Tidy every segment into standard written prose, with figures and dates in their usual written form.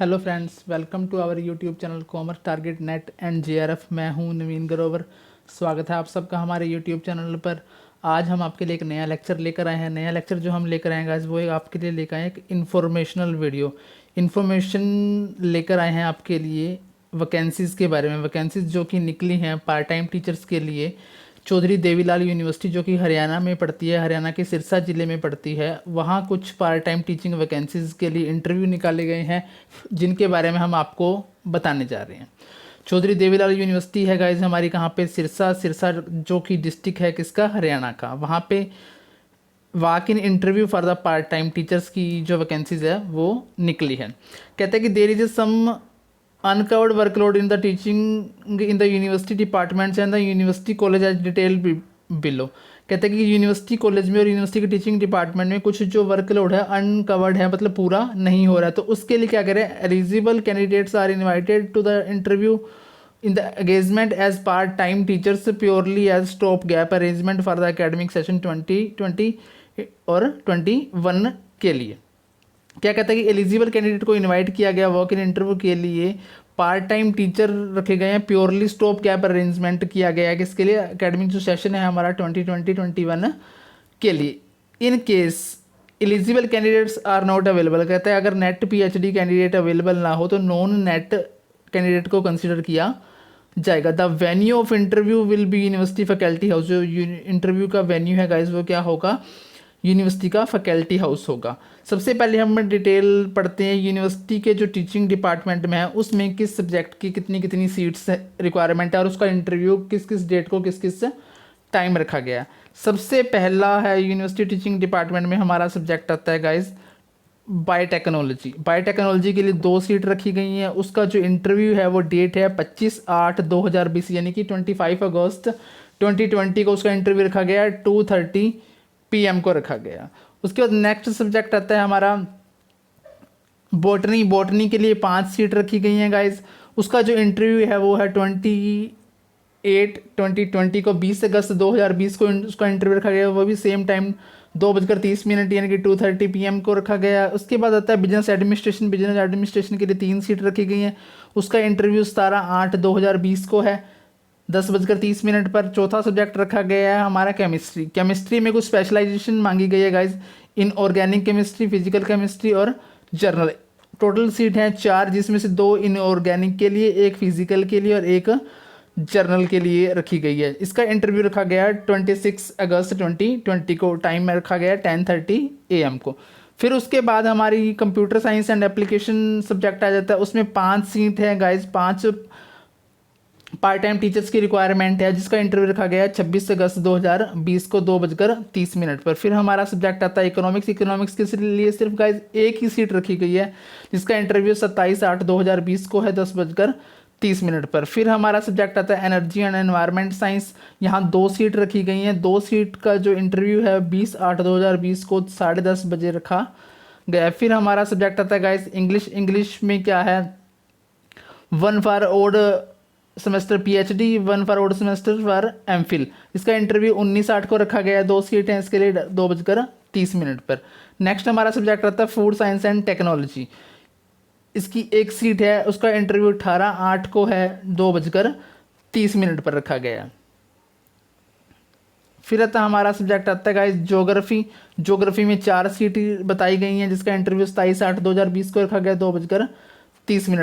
Hello friends, welcome to our YouTube channel commerce target net and JRF. मैं हूं नवीन ग्रोवर। स्वागत है आप सबका हमारे यूट्यूब चैनल पर। आज हम आपके लिए एक नया लेक्चर लेकर आए हैं। नया लेक्चर जो हम लेकर आए हैं वो एक आपके लिए लेकर आए हैं एक इन्फॉर्मेशनल वीडियो। इन्फॉर्मेशन लेकर आए हैं आपके लिए वैकेंसीज़ के बारे में। वैकेंसीज जो कि निकली हैं पार्ट टाइम टीचर्स के लिए चौधरी देवीलाल यूनिवर्सिटी जो कि हरियाणा में पड़ती है, हरियाणा के सिरसा ज़िले में पड़ती है। वहाँ कुछ पार्ट टाइम टीचिंग वैकेंसीज़ के लिए इंटरव्यू निकाले गए हैं जिनके बारे में हम आपको बताने जा रहे हैं। चौधरी देवीलाल यूनिवर्सिटी है गाइज हमारी कहाँ पे, सिरसा। सिरसा जो कि डिस्ट्रिक्ट है किसका, हरियाणा का। वहाँ पे walk in interview for the part time teachers की जो वैकेंसीज है वो निकली है। कहते हैं कि there is some uncovered workload in the teaching in the university departments and the university college as detailed below। कहते हैं कि यूनिवर्सिटी कॉलेज में और यूनिवर्सिटी के टीचिंग डिपार्टमेंट में कुछ जो वर्कलोड है अनकवर्ड है, मतलब पूरा नहीं हो रहा है। तो उसके लिए क्या करें, eligible candidates are invited to the interview in the engagement as part time teachers purely as stop gap arrangement for the academic session 2020 और 21 के लिए। क्या कहता है कि एलिजिबल कैंडिडेट को इनवाइट किया गया वॉक इन इंटरव्यू के लिए। पार्ट टाइम टीचर रखे गए हैं, प्योरली स्टॉप गैप अरेंजमेंट किया गया है किसके लिए, एकेडमिक जो सेशन है हमारा 2020-21 के लिए। In case eligible candidates are not available, कहता है अगर नेट पीएचडी कैंडिडेट अवेलेबल ना हो तो नॉन नेट कैंडिडेट को कंसिडर किया जाएगा। The venue of interview will be university faculty house. जो इंटरव्यू का वेन्यू है गाइज वो क्या होगा, यूनिवर्सिटी का फैकल्टी हाउस होगा। सबसे पहले हम डिटेल पढ़ते हैं यूनिवर्सिटी के जो टीचिंग डिपार्टमेंट में है उसमें किस सब्जेक्ट की कितनी कितनी सीट्स रिक्वायरमेंट है और उसका इंटरव्यू किस किस डेट को किस किस टाइम रखा गया है। सबसे पहला है यूनिवर्सिटी टीचिंग डिपार्टमेंट में हमारा सब्जेक्ट आता है गाइज बायोटेक्नोलॉजी। बायोटेक्नोलॉजी के लिए 2 सीट रखी गई हैं। उसका जो इंटरव्यू है वो डेट है 25/8/2020 यानी कि 25 अगस्त 2020 को उसका इंटरव्यू रखा गया है। 2:30 PM को रखा गया। उसके बाद नेक्स्ट सब्जेक्ट आता है हमारा बॉटनी। बॉटनी के लिए 5 सीट रखी गई हैं गाइज। उसका जो इंटरव्यू है वो है 28/2020 को, 20 अगस्त 2020 को उसका इंटरव्यू रखा गया। वो भी सेम टाइम 2:30 यानी कि 2:30 PM को रखा गया। उसके बाद आता है बिजनेस एडमिनिस्ट्रेशन। बिजनेस एडमिनिस्ट्रेशन के लिए 3 सीट रखी गई हैं। उसका इंटरव्यू 17/8/2020 को है 10:30 पर। चौथा सब्जेक्ट रखा गया है हमारा केमिस्ट्री। केमिस्ट्री में कुछ स्पेशलाइजेशन मांगी गई है guys, in organic chemistry, physical chemistry और जर्नल। टोटल सीट हैं 4 जिसमें से 2 इन ऑर्गेनिक के लिए, 1 फिजिकल के लिए और 1 जर्नल के लिए रखी गई है। इसका इंटरव्यू रखा गया है 26 अगस्त 2020 को। टाइम में रखा गया है 10:30 AM को। फिर उसके बाद हमारी computer science and application subject आ जाता है। उसमें 5 सीट है गाइज, 5 पार्ट टाइम टीचर्स की रिक्वायरमेंट है जिसका इंटरव्यू रखा गया है 26 अगस्त 2020 को 2:30 पर। फिर हमारा सब्जेक्ट आता है इकोनॉमिक्स। इकोनॉमिक्स के लिए सिर्फ गाइज 1 ही सीट रखी गई है जिसका इंटरव्यू 27/8/2020 को है 10:30 पर। फिर हमारा सब्जेक्ट आता है एनर्जी एंड एनवायरनमेंट साइंस। यहाँ 2 सीट रखी गई हैं। 2 सीट का जो इंटरव्यू है 20/8/2020 को 10:30 बजे रखा गया। फिर हमारा सब्जेक्ट आता है गाइज इंग्लिश। इंग्लिश में क्या है, 1 for odd semester PhD, 1 for odd semester for MPhil। इसका इंटरव्यू 19/8 को रखा गया है। 2 सीट हैं इसके लिए 2:30 पर। नेक्स्ट हमारा सब्जेक्ट आता है फूड साइंस एंड टेक्नोलॉजी। इसकी 1 सीट है, उसका इंटरव्यू 18/8 को है 2:30 पर रखा गया। फिर आता हमारा सब्जेक्ट आता है गाइस ज्योग्राफी। ज्योग्राफी में 4 सीट बताई गई हैं जिसका इंटरव्यू 27/8/2020 को रखा गया 2:30।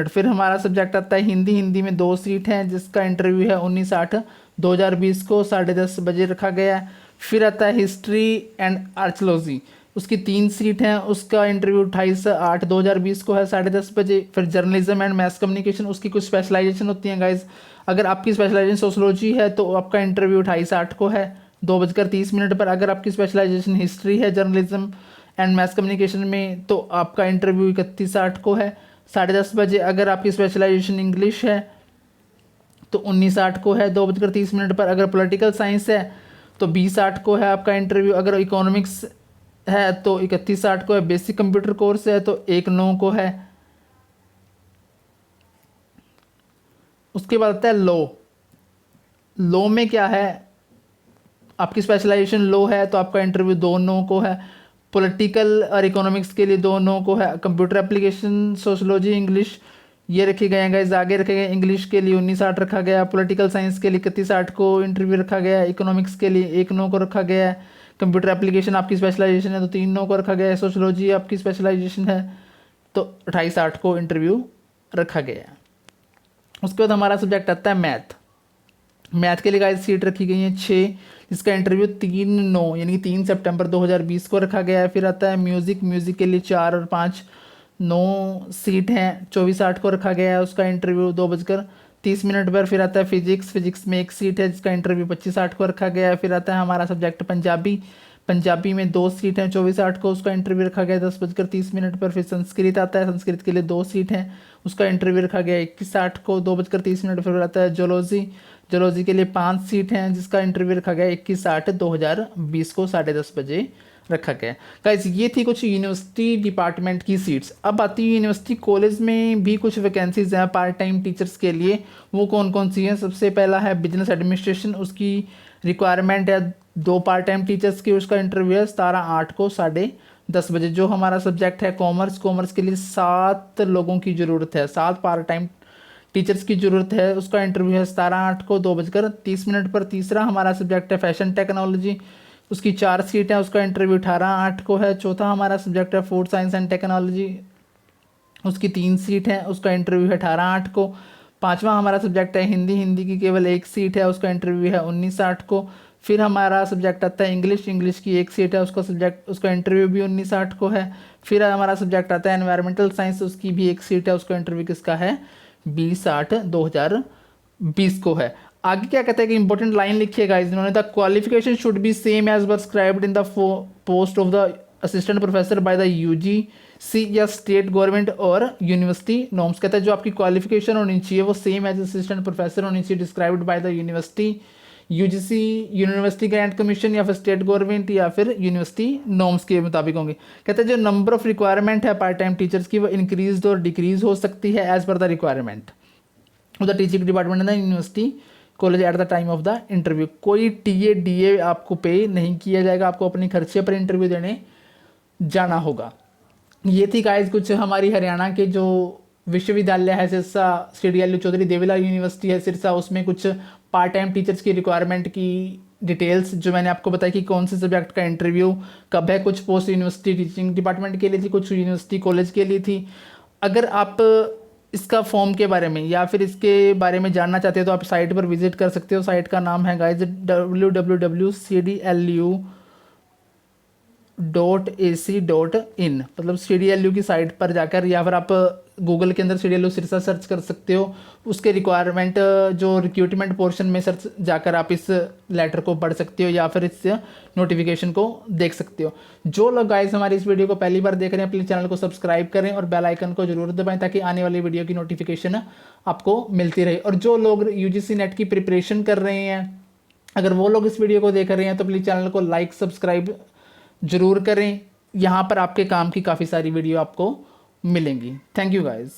फिर हमारा सब्जेक्ट आता है हिंदी। हिंदी में 2 सीट हैं जिसका इंटरव्यू है 19/8/2020 को 10:30 बजे रखा गया है। फिर आता है हिस्ट्री एंड आर्कियोलॉजी। उसकी 3 सीट हैं, उसका इंटरव्यू 28/8/2020 को है 10:30 बजे। फिर जर्नलिज्म एंड मैस कम्युनिकेशन, उसकी कुछ स्पेशलाइजेशन होती हैं गाइज। अगर आपकी स्पेशलाइजेशन सोशोलॉजी है तो आपका इंटरव्यू 28/8 को है 2:30 पर। अगर आपकी स्पेशलाइजेशन हिस्ट्री है जर्नलिज्म एंड मैस कम्युनिकेशन में तो आपका इंटरव्यू 31/8 को है 10:30 बजे। अगर आपकी स्पेशलाइजेशन इंग्लिश है तो 19/8 को है 2:30 पर। अगर पॉलिटिकल साइंस है तो 20/8 को है आपका इंटरव्यू। अगर इकोनॉमिक्स है तो 31/8 को है। बेसिक कंप्यूटर कोर्स है तो 1/9 को है। उसके बाद आता है लॉ। लॉ में क्या है, आपकी स्पेशलाइजेशन लॉ है तो आपका इंटरव्यू 2/9 को है। पॉलिटिकल और इकोनॉमिक्स के लिए 2 नो को है। कंप्यूटर एप्लीकेशन, सोशोलॉजी, इंग्लिश ये रखे गए हैं गाइस। आगे रखे गए इंग्लिश के लिए 19/8 रखा गया, पॉलिटिकल साइंस के लिए 31/8 को इंटरव्यू रखा गया, इकोनॉमिक्स के लिए 1 नो को रखा गया है, कंप्यूटर एप्लीकेशन आपकी स्पेशलाइजेशन है तो 3 नो को रखा गया है, सोशोलॉजी आपकी स्पेशलाइजेशन है तो 28/8 को इंटरव्यू रखा गया है। उसके बाद हमारा सब्जेक्ट आता है मैथ। मैथ के लिए गाइस सीट रखी गई है 6, जिसका इंटरव्यू 3/9 यानी कि 3 सितंबर 2020 को रखा गया है। फिर आता है म्यूज़िक, म्यूज़िक के लिए 4 और 5 9 सीट हैं, 24/8 को रखा गया है, उसका इंटरव्यू 2:30 पर। फिर आता है फिजिक्स, फिजिक्स में 1 सीट है जिसका इंटरव्यू 25/8 को रखा गया है। फिर आता है हमारा सब्जेक्ट पंजाबी, पंजाबी में 2 सीट हैं, 24/8 को उसका इंटरव्यू रखा गया है 10:30 पर। फिर संस्कृत आता है, संस्कृत के लिए 2 सीट हैं, उसका इंटरव्यू रखा गया है 21/8 को 2:30 पर। फिर आता है जोलॉजी, जोलॉजी के लिए 5 सीट हैं जिसका इंटरव्यू रखा गया है 21/8 2020 को 10:30 बजे रखा गया। गाइस ये थी कुछ यूनिवर्सिटी डिपार्टमेंट की सीट्स। अब आती है यूनिवर्सिटी कॉलेज में भी कुछ वैकेंसीज हैं पार्ट टाइम टीचर्स के लिए। वो कौन कौन सी हैं? सबसे पहला है बिजनेस एडमिनिस्ट्रेशन, उसकी रिक्वायरमेंट है 2 पार्ट टाइम टीचर्स की, उसका इंटरव्यू है 17/8 को 10:30 बजे। जो हमारा सब्जेक्ट है कॉमर्स, कॉमर्स के लिए 7 लोगों की ज़रूरत है, 7 पार्ट टाइम टीचर्स की ज़रूरत है, उसका इंटरव्यू है 17/8 को 2:30 पर। तीसरा हमारा सब्जेक्ट है फैशन टेक्नोलॉजी, उसकी 4 सीट है, उसका इंटरव्यू 18/8 को है। चौथा हमारा सब्जेक्ट है फूड साइंस एंड टेक्नोलॉजी, उसकी 3 सीट है, उसका इंटरव्यू है 18/8 को। पांचवा हमारा सब्जेक्ट है हिंदी, हिंदी की केवल 1 सीट है, उसका इंटरव्यू है 19/8 को। फिर हमारा सब्जेक्ट आता है इंग्लिश, इंग्लिश की 1 सीट है, उसका इंटरव्यू भी 19/8 को है। फिर हमारा सब्जेक्ट आता है एनवायरमेंटल साइंस, उसकी भी 1 सीट है, उसका इंटरव्यू किसका है 20/8 2020 को है। आगे क्या कहता है कि इंपॉर्टेंट लाइन लिखिएगा इन्होंने, the qualification should be same as prescribed in the post of the assistant professor by the UGC या स्टेट गवर्नमेंट और यूनिवर्सिटी नॉर्म्स। कहता है जो आपकी क्वालिफिकेशन होनी चाहिए वो सेम एज असिस्टेंट प्रोफेसर होनी चाहिए, described by the university, UGC university grant commission या फिर स्टेट गवर्नमेंट या फिर यूनिवर्सिटी नॉर्म्स के मुताबिक होंगे। कहते हैं जो नंबर ऑफ रिक्वायरमेंट है पार्ट टाइम टीचर्स की वो इंक्रीज और डिक्रीज हो सकती है as per the requirement of the teaching department in the university college at the time of the interview. कोई टीए डीए आपको पे नहीं किया जाएगा, आपको अपने खर्चे पर इंटरव्यू देने जाना होगा। ये थी गाइस कुछ हमारी हरियाणा के जो विश्वविद्यालय है सिरसा, CDLU चौधरी देवीलाल यूनिवर्सिटी है सिरसा, उसमें कुछ पार्ट टाइम टीचर्स की रिक्वायरमेंट की डिटेल्स जो मैंने आपको बताई कि कौन से सब्जेक्ट का इंटरव्यू कब है। कुछ पोस्ट यूनिवर्सिटी टीचिंग डिपार्टमेंट के लिए थी, कुछ यूनिवर्सिटी कॉलेज के लिए थी। अगर आप इसका फॉर्म के बारे में या फिर इसके बारे में जानना चाहते हो तो आप साइट पर विजिट कर सकते हो। साइट का नाम है गाइज www.cdlu.ac.in, मतलब CDLU की साइट पर जाकर, या फिर आप गूगल के अंदर CDLU सिरसा सर्च कर सकते हो। उसके रिक्वायरमेंट जो रिक्रूटमेंट पोर्शन में सर्च जाकर आप इस लेटर को पढ़ सकते हो या फिर इस नोटिफिकेशन को देख सकते हो। जो लोग गाइस हमारी इस वीडियो को पहली बार देख रहे हैं प्लीज़ चैनल को सब्सक्राइब करें और बेल आइकन को जरूर दबाएं ताकि आने वाली वीडियो की नोटिफिकेशन आपको मिलती रहे। और जो लोग UGC नेट की प्रिपरेशन कर रहे हैं, अगर वो लोग इस वीडियो को देख रहे हैं तो प्लीज़ चैनल को लाइक सब्सक्राइब जरूर करें। यहाँ पर आपके काम की काफ़ी सारी वीडियो आपको मिलेंगी। Thank you guys.